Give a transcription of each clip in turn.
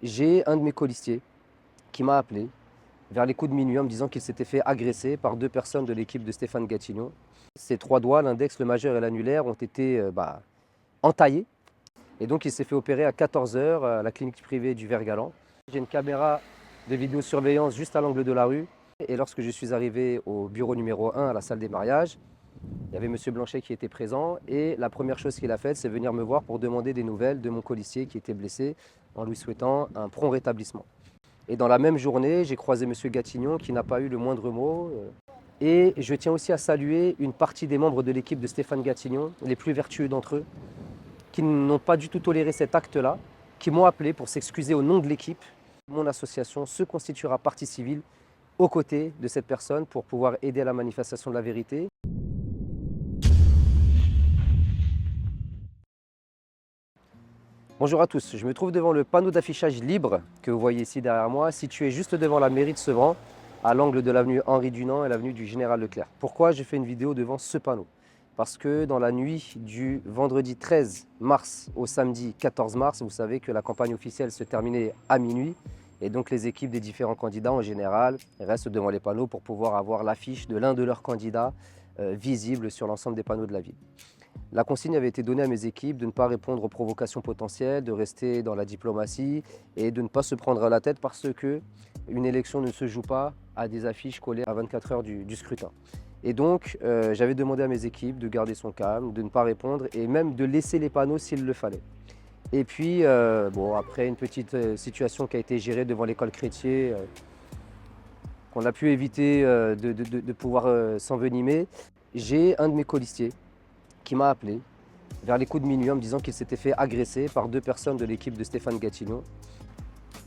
J'ai un de mes colistiers qui m'a appelé vers les coups de minuit en me disant qu'il s'était fait agresser par deux personnes de l'équipe de Stéphane Gatineau. Ses trois doigts, l'index, le majeur et l'annulaire, ont été entaillés. Et donc il s'est fait opérer à 14 h à la clinique privée du Vert-Galant. J'ai une caméra de vidéosurveillance juste à l'angle de la rue. Et lorsque je suis arrivé au bureau numéro 1, à la salle des mariages, il y avait M. Blanchet qui était présent. Et la première chose qu'il a faite, c'est venir me voir pour demander des nouvelles de mon colistier qui était blessé, en lui souhaitant un prompt rétablissement. Et dans la même journée, j'ai croisé M. Gatignon qui n'a pas eu le moindre mot. Et je tiens aussi à saluer une partie des membres de l'équipe de Stéphane Gatignon, les plus vertueux d'entre eux, qui n'ont pas du tout toléré cet acte-là, qui m'ont appelé pour s'excuser au nom de l'équipe. Mon association se constituera partie civile aux côtés de cette personne pour pouvoir aider à la manifestation de la vérité. Bonjour à tous, je me trouve devant le panneau d'affichage libre que vous voyez ici derrière moi, situé juste devant la mairie de Sevran, à l'angle de l'avenue Henri Dunant et l'avenue du Général Leclerc. Pourquoi j'ai fait une vidéo devant ce panneau? Parce que dans la nuit du vendredi 13 mars au samedi 14 mars, vous savez que la campagne officielle se terminait à minuit et donc les équipes des différents candidats en général restent devant les panneaux pour pouvoir avoir l'affiche de l'un de leurs candidats visible sur l'ensemble des panneaux de la ville. La consigne avait été donnée à mes équipes de ne pas répondre aux provocations potentielles, de rester dans la diplomatie et de ne pas se prendre à la tête parce qu'une élection ne se joue pas à des affiches collées à 24 heures du scrutin. Et donc, j'avais demandé à mes équipes de garder son calme, de ne pas répondre et même de laisser les panneaux s'il le fallait. Et puis, après une petite situation qui a été gérée devant l'école Chrétier, qu'on a pu éviter de pouvoir s'envenimer, j'ai un de mes colistiers qui m'a appelé vers les coups de minuit en me disant qu'il s'était fait agresser par deux personnes de l'équipe de Stéphane Gatineau,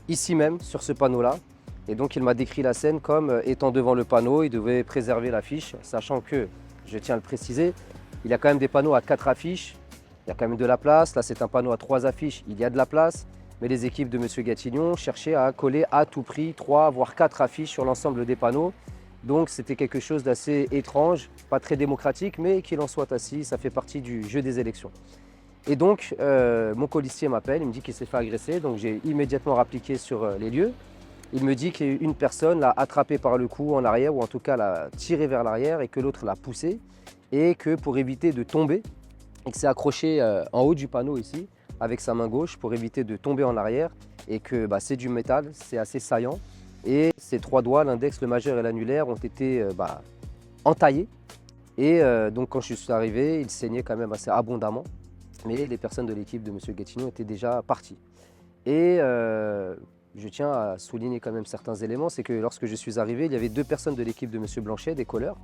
ici même, sur ce panneau-là. Et donc il m'a décrit la scène comme étant devant le panneau, il devait préserver l'affiche, sachant que, je tiens à le préciser, il y a quand même des panneaux à 4 affiches, il y a quand même de la place. Là c'est un panneau à 3 affiches, il y a de la place, mais les équipes de M. Gatignon cherchaient à coller à tout prix 3 voire 4 affiches sur l'ensemble des panneaux. Donc c'était quelque chose d'assez étrange, pas très démocratique, mais qu'il en soit ainsi, ça fait partie du jeu des élections. Et donc mon colistier m'appelle, il me dit qu'il s'est fait agresser, donc j'ai immédiatement rappliqué sur les lieux. Il me dit qu'une personne l'a attrapé par le cou en arrière, ou en tout cas l'a tiré vers l'arrière, et que l'autre l'a poussé, et que pour éviter de tomber, il s'est accroché en haut du panneau ici, avec sa main gauche, pour éviter de tomber en arrière, et que c'est du métal, c'est assez saillant. Et ses trois doigts, l'index, le majeur et l'annulaire, ont été entaillés. Et donc quand je suis arrivé, il saignait quand même assez abondamment. Mais les personnes de l'équipe de M. Gatignon étaient déjà parties. Et je tiens à souligner quand même certains éléments, c'est que lorsque je suis arrivé, il y avait deux personnes de l'équipe de M. Blanchet, des colleurs,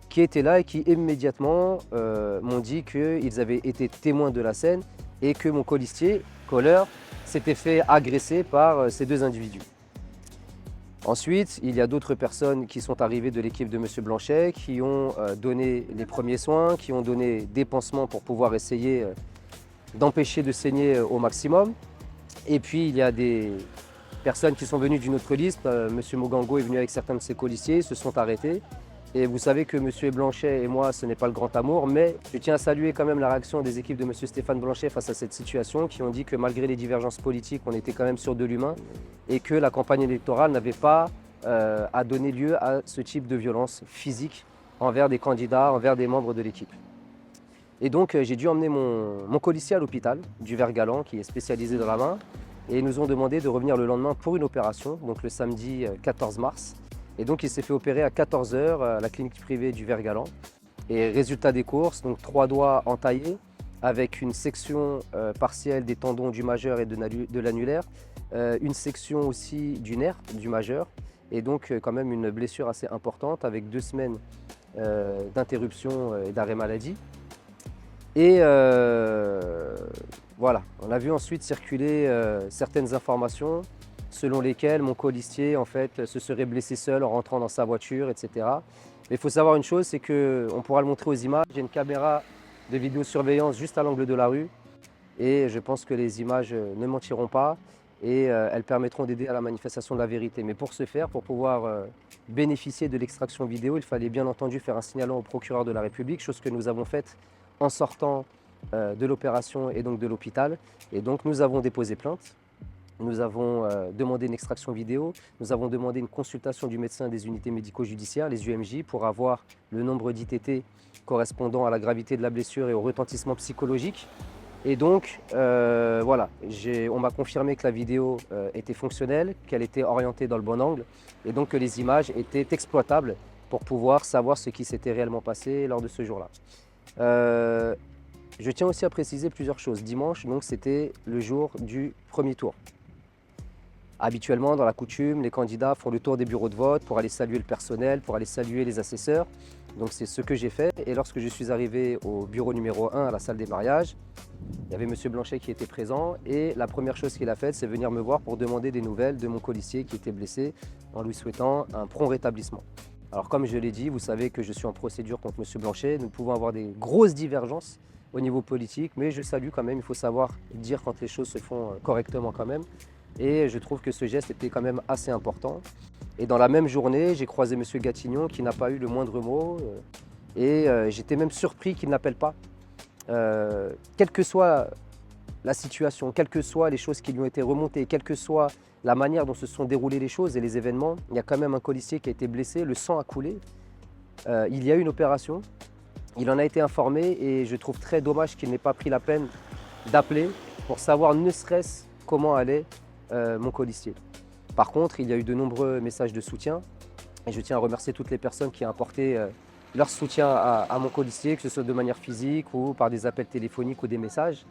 qui étaient là et qui immédiatement m'ont dit qu'ils avaient été témoins de la scène et que mon colistier, colleur, s'était fait agresser par ces deux individus. Ensuite, il y a d'autres personnes qui sont arrivées de l'équipe de M. Blanchet, qui ont donné les premiers soins, qui ont donné des pansements pour pouvoir essayer d'empêcher de saigner au maximum. Et puis, il y a des personnes qui sont venues d'une autre liste. M. Mogango est venu avec certains de ses colistiers, se sont arrêtés. Et vous savez que M. Blanchet et moi, ce n'est pas le grand amour, mais je tiens à saluer quand même la réaction des équipes de M. Stéphane Blanchet face à cette situation, qui ont dit que malgré les divergences politiques, on était quand même sur de l'humain et que la campagne électorale n'avait pas à donner lieu à ce type de violence physique envers des candidats, envers des membres de l'équipe. Et donc j'ai dû emmener mon colistier à l'hôpital du Vert-Galant, qui est spécialisé dans la main, et ils nous ont demandé de revenir le lendemain pour une opération, donc le samedi 14 mars. Et donc il s'est fait opérer à 14 h à la clinique privée du Vert-Galant. Et résultat des courses, donc 3 doigts entaillés avec une section partielle des tendons du majeur et de l'annulaire, une section aussi du nerf du majeur, et donc quand même une blessure assez importante avec 2 semaines d'interruption et d'arrêt maladie. Et voilà, on a vu ensuite circuler certaines informations selon lesquelles mon colistier en fait se serait blessé seul en rentrant dans sa voiture, etc. Mais il faut savoir une chose, c'est qu'on pourra le montrer aux images. J'ai une caméra de vidéosurveillance juste à l'angle de la rue et je pense que les images ne mentiront pas et elles permettront d'aider à la manifestation de la vérité. Mais pour ce faire, pour pouvoir bénéficier de l'extraction vidéo, il fallait bien entendu faire un signalement au procureur de la République, chose que nous avons faite en sortant de l'opération et donc de l'hôpital. Et donc nous avons déposé plainte. Nous avons demandé une extraction vidéo, nous avons demandé une consultation du médecin des unités médico-judiciaires, les UMJ, pour avoir le nombre d'ITT correspondant à la gravité de la blessure et au retentissement psychologique. Et donc, voilà, on m'a confirmé que la vidéo était fonctionnelle, qu'elle était orientée dans le bon angle, et donc que les images étaient exploitables pour pouvoir savoir ce qui s'était réellement passé lors de ce jour-là. Je tiens aussi à préciser plusieurs choses. Dimanche, donc, c'était le jour du premier tour. Habituellement, dans la coutume, les candidats font le tour des bureaux de vote pour aller saluer le personnel, pour aller saluer les assesseurs. Donc c'est ce que j'ai fait. Et lorsque je suis arrivé au bureau numéro 1, à la salle des mariages, il y avait M. Blanchet qui était présent. Et la première chose qu'il a faite, c'est venir me voir pour demander des nouvelles de mon colistier qui était blessé, en lui souhaitant un prompt rétablissement. Alors comme je l'ai dit, vous savez que je suis en procédure contre M. Blanchet. Nous pouvons avoir des grosses divergences au niveau politique, mais je salue quand même, il faut savoir dire quand les choses se font correctement quand même. Et je trouve que ce geste était quand même assez important. Et dans la même journée, j'ai croisé M. Gatignon qui n'a pas eu le moindre mot. Et j'étais même surpris qu'il n'appelle pas. Quelle que soit la situation, quelles que soient les choses qui lui ont été remontées, quelle que soit la manière dont se sont déroulées les choses et les événements, il y a quand même un colistier qui a été blessé, le sang a coulé. Il y a eu une opération, il en a été informé et je trouve très dommage qu'il n'ait pas pris la peine d'appeler pour savoir ne serait-ce comment allait mon colistier. Par contre, il y a eu de nombreux messages de soutien et je tiens à remercier toutes les personnes qui ont apporté leur soutien à mon colistier, que ce soit de manière physique ou par des appels téléphoniques ou des messages.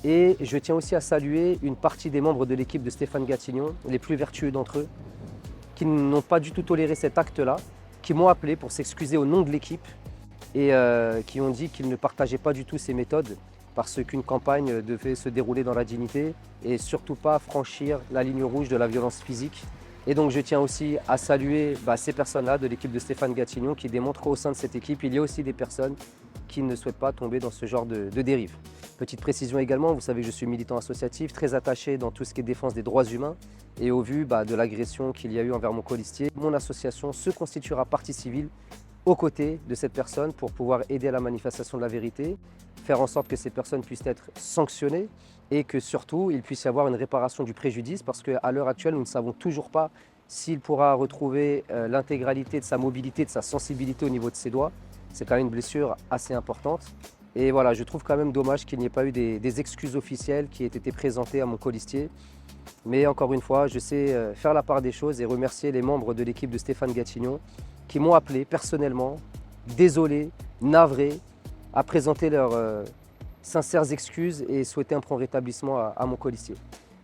Et je tiens aussi à saluer une partie des membres de l'équipe de Stéphane Gatignon, les plus vertueux d'entre eux, qui n'ont pas du tout toléré cet acte-là, qui m'ont appelé pour s'excuser au nom de l'équipe et qui ont dit qu'ils ne partageaient pas du tout ces méthodes parce qu'une campagne devait se dérouler dans la dignité et surtout pas franchir la ligne rouge de la violence physique. Et donc je tiens aussi à saluer ces personnes-là de l'équipe de Stéphane Gatignon qui démontrent qu'au sein de cette équipe, il y a aussi des personnes qui ne souhaitent pas tomber dans ce genre de dérive. Petite précision également, vous savez que je suis militant associatif, très attaché dans tout ce qui est défense des droits humains. Et au vu de l'agression qu'il y a eu envers mon colistier, mon association se constituera partie civile aux côtés de cette personne pour pouvoir aider à la manifestation de la vérité, faire en sorte que ces personnes puissent être sanctionnées et que surtout il puisse y avoir une réparation du préjudice parce qu'à l'heure actuelle nous ne savons toujours pas s'il pourra retrouver l'intégralité de sa mobilité, de sa sensibilité au niveau de ses doigts. C'est quand même une blessure assez importante. Et voilà, je trouve quand même dommage qu'il n'y ait pas eu des excuses officielles qui aient été présentées à mon colistier. Mais encore une fois, je sais faire la part des choses et remercier les membres de l'équipe de Stéphane Gatignon qui m'ont appelé personnellement, désolé, navré, à présenter leurs sincères excuses et souhaiter un prompt rétablissement à mon colistier.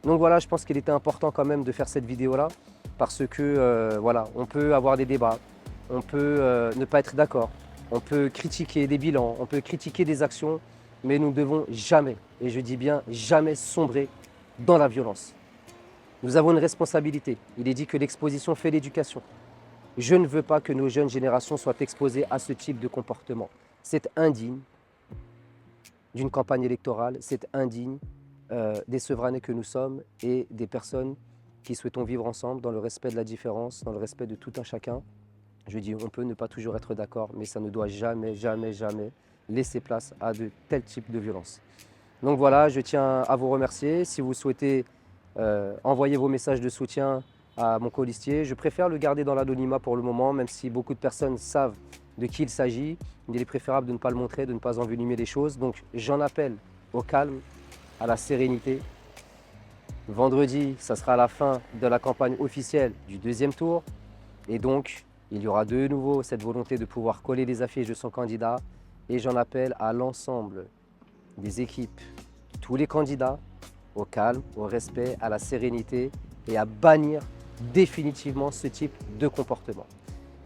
Donc voilà, je pense qu'il était important quand même de faire cette vidéo-là parce que voilà, on peut avoir des débats, on peut ne pas être d'accord, on peut critiquer des bilans, on peut critiquer des actions, mais nous ne devons jamais, et je dis bien jamais, sombrer dans la violence. Nous avons une responsabilité. Il est dit que l'exposition fait l'éducation. Je ne veux pas que nos jeunes générations soient exposées à ce type de comportement. C'est indigne d'une campagne électorale, c'est indigne des Sevranais que nous sommes et des personnes qui souhaitons vivre ensemble dans le respect de la différence, dans le respect de tout un chacun. Je dis, on peut ne pas toujours être d'accord, mais ça ne doit jamais, jamais, jamais laisser place à de tels types de violences. Donc voilà, je tiens à vous remercier. Si vous souhaitez envoyer vos messages de soutien à mon colistier, je préfère le garder dans l'anonymat pour le moment, même si beaucoup de personnes savent de qui il s'agit. Il est préférable de ne pas le montrer, de ne pas envenimer les choses. Donc j'en appelle au calme, à la sérénité. Vendredi, ça sera la fin de la campagne officielle du deuxième tour. Et donc, il y aura de nouveau cette volonté de pouvoir coller les affiches de son candidat. Et j'en appelle à l'ensemble des équipes, tous les candidats, au calme, au respect, à la sérénité et à bannir définitivement ce type de comportement.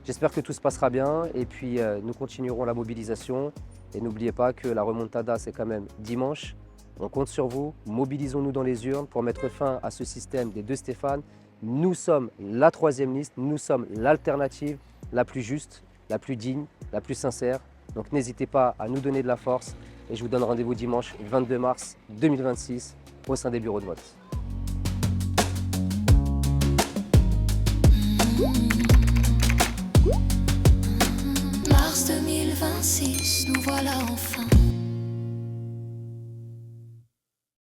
J'espère que tout se passera bien et puis nous continuerons la mobilisation. Et n'oubliez pas que la remontada, c'est quand même dimanche. On compte sur vous, mobilisons-nous dans les urnes pour mettre fin à ce système des deux Stéphane. Nous sommes la troisième liste, nous sommes l'alternative la plus juste, la plus digne, la plus sincère. Donc n'hésitez pas à nous donner de la force et je vous donne rendez-vous dimanche 22 mars 2026 au sein des bureaux de vote. Mars 2026, nous voilà enfin.